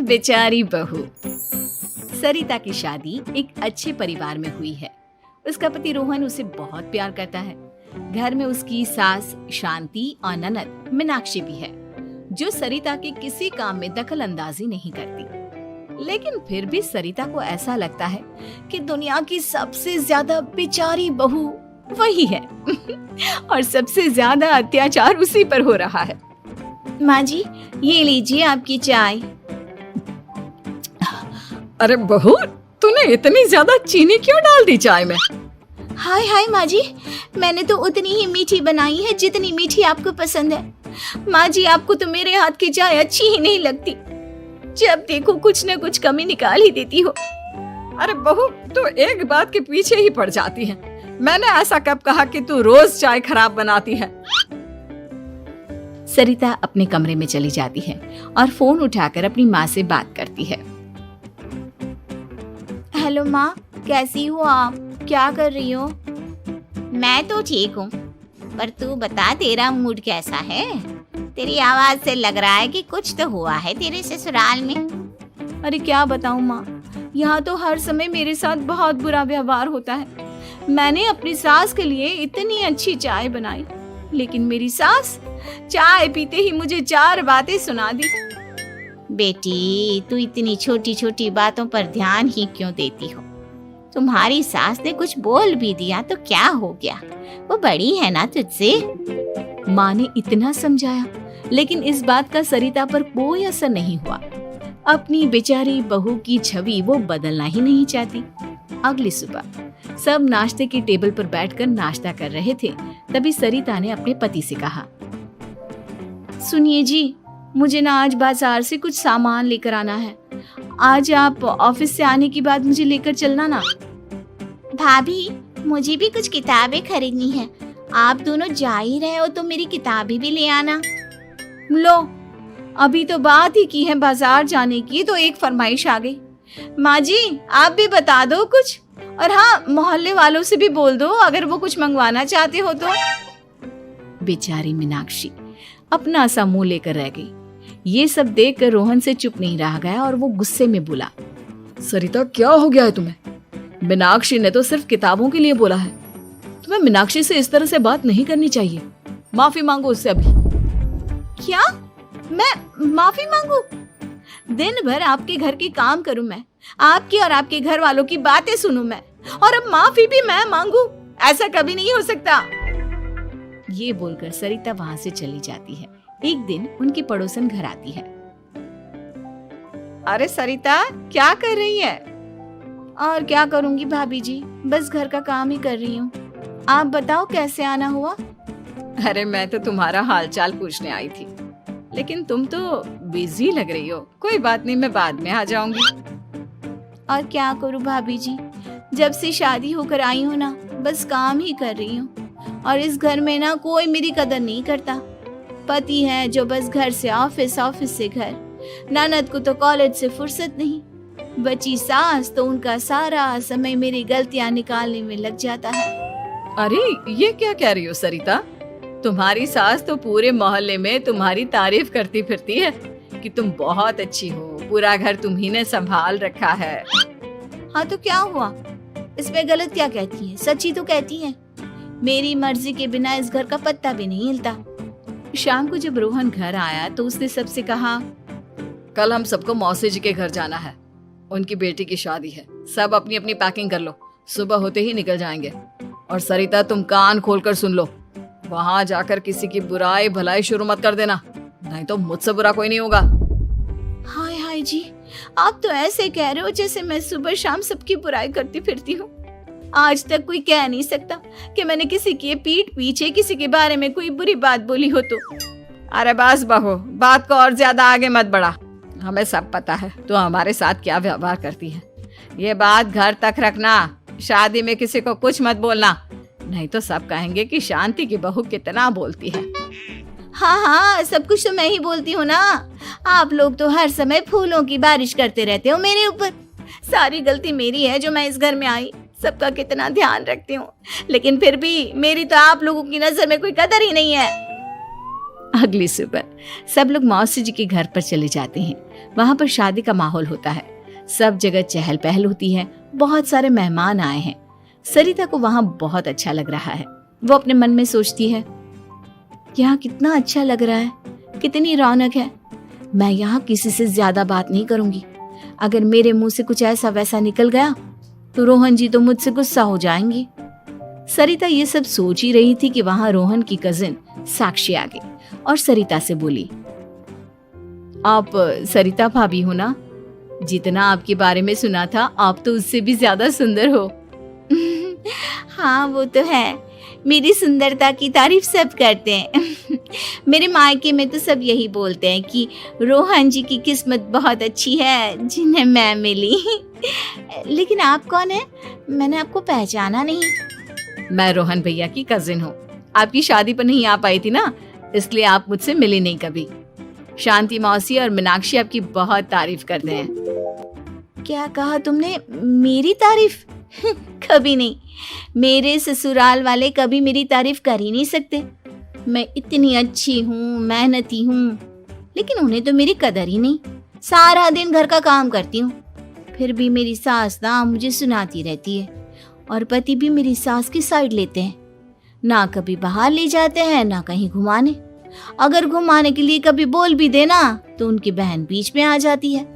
बेचारी बहू। सरिता की शादी एक अच्छे परिवार में हुई है। उसका पति रोहन उसे बहुत प्यार करता है। घर में उसकी सास शांति और ननद मीनाक्षी भी है, जो सरिता के किसी काम में दखल अंदाजी नहीं करती। लेकिन फिर भी सरिता को ऐसा लगता है कि दुनिया की सबसे ज्यादा बेचारी बहू वही है और सबसे ज्यादा अत्याचार उसी पर हो रहा है। माँ जी, ये लीजिए आपकी चाय। अरे बहू, तूने इतनी ज्यादा चीनी क्यों डाल दी चाय में? हाय हाय माँ जी, मैंने तो उतनी ही मीठी बनाई है जितनी मीठी आपको पसंद है। माँ जी, आपको तो मेरे हाथ की चाय अच्छी ही नहीं लगती। जब देखो कुछ न कुछ कमी निकाल ही देती हो। अरे बहू, तू एक बात के पीछे ही पड़ जाती है। मैंने ऐसा कब कहा कि तू रोज चाय खराब बनाती है? सरिता अपने कमरे में चली जाती है और फोन उठाकर अपनी माँ से बात करती है। हेलो माँ, कैसी हो आप? क्या कर रही हो? मैं तो ठीक हूँ, पर तू बता, तेरा मूड कैसा है? तेरी आवाज से लग रहा है कि कुछ तो हुआ है तेरे ससुराल में। अरे क्या बताऊँ माँ, यहाँ तो हर समय मेरे साथ बहुत बुरा व्यवहार होता है। मैंने अपनी सास के लिए इतनी अच्छी चाय बनाई, लेकिन मेरी सास चाय पीते ही मुझे 4 बातें सुना दी। बेटी, तू इतनी छोटी छोटी बातों पर ध्यान ही क्यों देती हो? तुम्हारी सास ने कुछ बोल भी दिया तो क्या हो गया? वो बड़ी है ना तुझसे। माँ ने इतना समझाया, लेकिन इस बात का सरिता पर कोई असर नहीं हुआ। अपनी बेचारी बहू की छवि वो बदलना ही नहीं चाहती। अगली सुबह सब नाश्ते की टेबल पर बैठकर नाश्ता कर रहे थे, तभी सरिता ने अपने पति से कहा, सुनिए जी, मुझे ना आज बाजार से कुछ सामान लेकर आना है। आज आप ऑफिस से आने के बाद मुझे लेकर चलना ना। भाभी, मुझे भी कुछ किताबें खरीदनी है। आप दोनों जा ही रहे हो तो मेरी किताबें भी ले आना। लो, अभी तो बात ही की है बाजार जाने की, तो एक फरमाइश आ गई। माँ जी, आप भी बता दो कुछ, और हाँ, मोहल्ले वालों से भी बोल दो अगर वो कुछ मंगवाना चाहते हो तो। बेचारी मीनाक्षी अपना सा मुंह लेकर रह गई। ये सब देखकर रोहन से चुप नहीं रह गया और वो गुस्से में बोला, सरिता, क्या हो गया है तुम्हें? मीनाक्षी ने तो सिर्फ किताबों के लिए बोला है। तुम्हें मीनाक्षी से इस तरह से बात नहीं करनी चाहिए। माफी मांगो उससे अभी। क्या? मैं माफी मांगू? दिन भर आपके घर के काम करूं मैं, आपकी और आपके घर वालों की बातें सुनूं मैं, और अब माफी भी मैं मांगू? ऐसा कभी नहीं हो सकता। ये बोलकर सरिता वहां से चली जाती है। एक दिन उनकी पड़ोसन घर आती है। अरे सरिता, क्या कर रही है? और क्या करूंगी भाभी जी, बस घर का काम ही कर रही हूँ। आप बताओ कैसे आना हुआ? अरे मैं तो तुम्हारा हालचाल पूछने आई थी, लेकिन तुम तो बिजी लग रही हो। कोई बात नहीं, मैं बाद में आ जाऊंगी। और क्या करूँ भाभी जी, जब से शादी होकर आई हूँ ना, बस काम ही कर रही हूँ। और इस घर में ना कोई मेरी कदर नहीं करता। पति है जो बस घर से ऑफिस, ऑफिस से घर। ननद को तो कॉलेज से फुर्सत नहीं। बची सास तो उनका सारा समय मेरी गलतियाँ निकालने में लग जाता है। अरे ये क्या कह रही हो सरिता? तुम्हारी सास तो पूरे मोहल्ले में तुम्हारी तारीफ करती फिरती है कि तुम बहुत अच्छी हो, पूरा घर तुम्ही ने संभाल रखा है। हाँ तो क्या हुआ? इसमें गलत क्या कहती है? सच्ची तो कहती है। मेरी मर्जी के बिना इस घर का पत्ता भी नहीं हिलता। शाम को जब रोहन घर आया तो उसने सबसे कहा, कल हम सबको मौसी जी के घर जाना है। उनकी बेटी की शादी है। सब अपनी अपनी पैकिंग कर लो, सुबह होते ही निकल जाएंगे। और सरिता, तुम कान खोलकर सुन लो, वहां जाकर किसी की बुराई भलाई शुरू मत कर देना, नहीं तो मुझसे बुरा कोई नहीं होगा। हाय हाय जी, आप तो ऐसे कह रहे हो जैसे मैं सुबह शाम सबकी बुराई करती फिरती हूँ। आज तक कोई कह नहीं सकता कि मैंने किसी की पीठ पीछे किसी के बारे में कोई बुरी बात बोली हो तो। अरे बस बहू, बात को और ज्यादा आगे मत बढ़ा। हमें सब पता है तो हमारे साथ क्या व्यवहार करती है। ये बात घर तक रखना, शादी में किसी को कुछ मत बोलना, नहीं तो सब कहेंगे कि शांति की बहू कितना बोलती है। हाँ हाँ, सब कुछ तो मैं ही बोलती हूँ ना। आप लोग तो हर समय फूलों की बारिश करते रहते हो मेरे ऊपर। सारी गलती मेरी है जो मैं इस घर में आई। सबका कितना ध्यान रखती हूँ, लेकिन फिर भी मेरी तो आप लोगों की नजर में कोई कदर ही नहीं है। अगली सुबह सब लोग मौसी जी के घर पर चले जाते हैं। वहां पर शादी का माहौल होता है, सब जगह चहल पहल होती है, बहुत सारे मेहमान आए हैं। सरिता को वहां बहुत अच्छा लग रहा है। वो अपने मन में सोचती है, यहाँ कितना अच्छा लग रहा है, कितनी रौनक है। मैं यहाँ किसी से ज्यादा बात नहीं करूंगी। अगर मेरे मुंह से कुछ ऐसा वैसा निकल गया तो रोहन जी तो मुझसे गुस्सा हो जाएंगी। सरिता ये सब सोच ही रही थी कि वहां रोहन की कजिन साक्षी आ गई और सरिता से बोली, आप सरिता भाभी हो ना? जितना आपके बारे में सुना था आप तो उससे भी ज्यादा सुंदर हो। हाँ वो तो है, मेरी सुंदरता की तारीफ सब करते हैं। मेरे मायके में तो सब यही बोलते हैं कि रोहन जी की किस्मत बहुत अच्छी है जिन्हें मैं मिली। लेकिन आप कौन है? मैंने आपको पहचाना नहीं। मैं रोहन भैया की कजिन हूँ। आपकी शादी पर नहीं आ पाई थी ना, इसलिए आप मुझसे मिली नहीं कभी। शांति मौसी और मीनाक्षी आपकी बहुत तारीफ करते हैं। क्या कहा तुमने? मेरी तारीफ? कभी नहीं। मेरे ससुराल वाले कभी मेरी तारीफ कर ही नहीं सकते। मैं इतनी अच्छी हूँ, मेहनती हूँ, लेकिन उन्हें तो मेरी कदर ही नहीं। सारा दिन घर का काम करती हूँ, फिर भी मेरी सास ना मुझे सुनाती रहती है और पति भी मेरी सास की साइड लेते हैं। ना कभी बाहर ले जाते हैं ना कहीं घुमाने। अगर घुमाने के लिए कभी बोल भी देना तो उनकी बहन बीच में आ जाती है।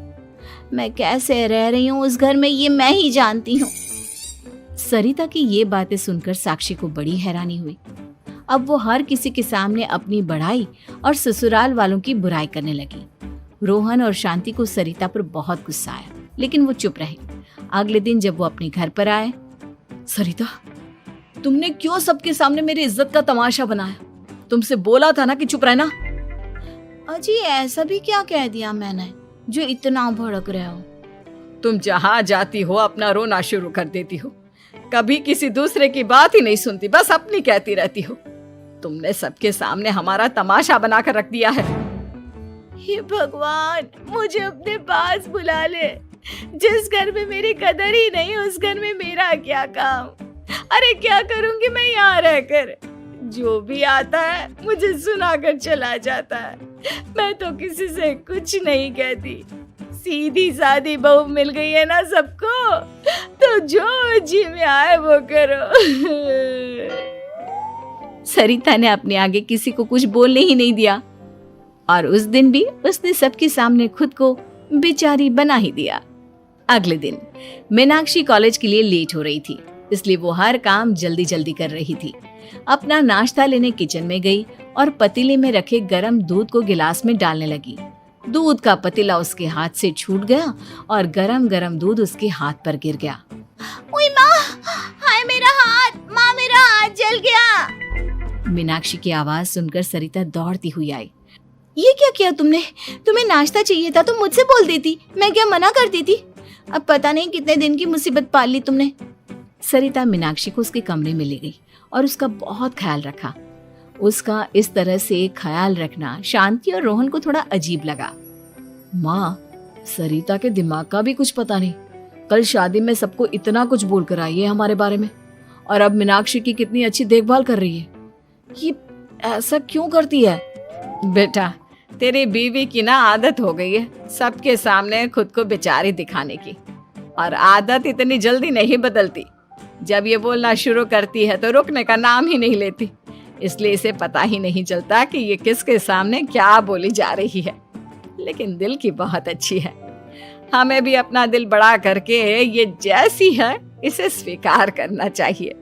मैं कैसे रह रही हूँ उस घर में ये मैं ही जानती हूँ। सरिता की ये बातें सुनकर साक्षी को बड़ी हैरानी हुई। अब वो हर किसी के सामने अपनी बड़ाई और ससुराल वालों की बुराई करने लगी। रोहन और शांति को सरिता पर बहुत गुस्सा आया, लेकिन वो चुप रहे। अगले दिन जब वो अपने घर पर आए, सरिता, तुमने क्यों सबके सामने मेरी इज्जत का तमाशा बनाया? तुमसे बोला था ना कि चुप रहना। अजी ऐसा भी क्या कह दिया मैंने जो इतना भड़क रहे हो? तुम जहाँ जाती हो अपना रोना शुरू कर देती हो, कभी किसी दूसरे की बात ही नहीं सुनती, बस अपनी कहती रहती हो। तुमने सबके सामने हमारा तमाशा बनाकर रख दिया है। हे भगवान, मुझे अपने पास बुला ले। जिस घर में मेरी कदर ही नहीं उस घर में मेरा क्या काम? अरे क्या करूंगी मैं यहाँ रहकर? जो भी आता है मुझे सुनाकर चला जाता है। मैं तो किसी से कुछ नहीं कहती। सीधी सादी बहू मिल गई है ना सबको, तो जो जी में आए वो करो। सरिता ने अपने आगे किसी को कुछ बोलने ही नहीं दिया और उस दिन भी उसने सबके सामने खुद को बेचारी बना ही दिया। अगले दिन मीनाक्षी कॉलेज के लिए लेट हो रही थी, इसलिए वो हर काम जल्दी जल्दी कर रही थी। अपना नाश्ता लेने किचन में गई और पतीले में रखे गरम दूध को गिलास में डालने लगी। दूध का पतीला उसके हाथ से छूट गया और गरम गरम दूध उसके हाथ पर गिर गया। ओए माँ, हाय मेरा हाथ, माँ मेरा हाथ जल गया। मीनाक्षी की आवाज सुनकर सरिता दौड़ती हुई आई। ये क्या किया तुमने? तुम्हें नाश्ता चाहिए था तो मुझसे बोल देती, मैं क्या मना करती थी? अब पता नहीं कितने दिन की मुसीबत पाल ली तुमने। सरिता मीनाक्षी को उसके कमरे में ले गई और उसका बहुत ख्याल रखा। उसका इस तरह से ख्याल रखना शांति और रोहन को थोड़ा अजीब लगा। माँ, सरिता के दिमाग का भी कुछ पता नहीं। कल शादी में सबको इतना कुछ बोल कर आई है हमारे बारे में, और अब मीनाक्षी की कितनी अच्छी देखभाल कर रही है। ये ऐसा क्यों करती है? बेटा, तेरी बीवी की ना आदत हो गई है सबके सामने खुद को बेचारी दिखाने की, और आदत इतनी जल्दी नहीं बदलती। जब ये बोलना शुरू करती है तो रुकने का नाम ही नहीं लेती, इसलिए इसे पता ही नहीं चलता कि ये किसके सामने क्या बोली जा रही है। लेकिन दिल की बहुत अच्छी है। हमें भी अपना दिल बड़ा करके ये जैसी है इसे स्वीकार करना चाहिए।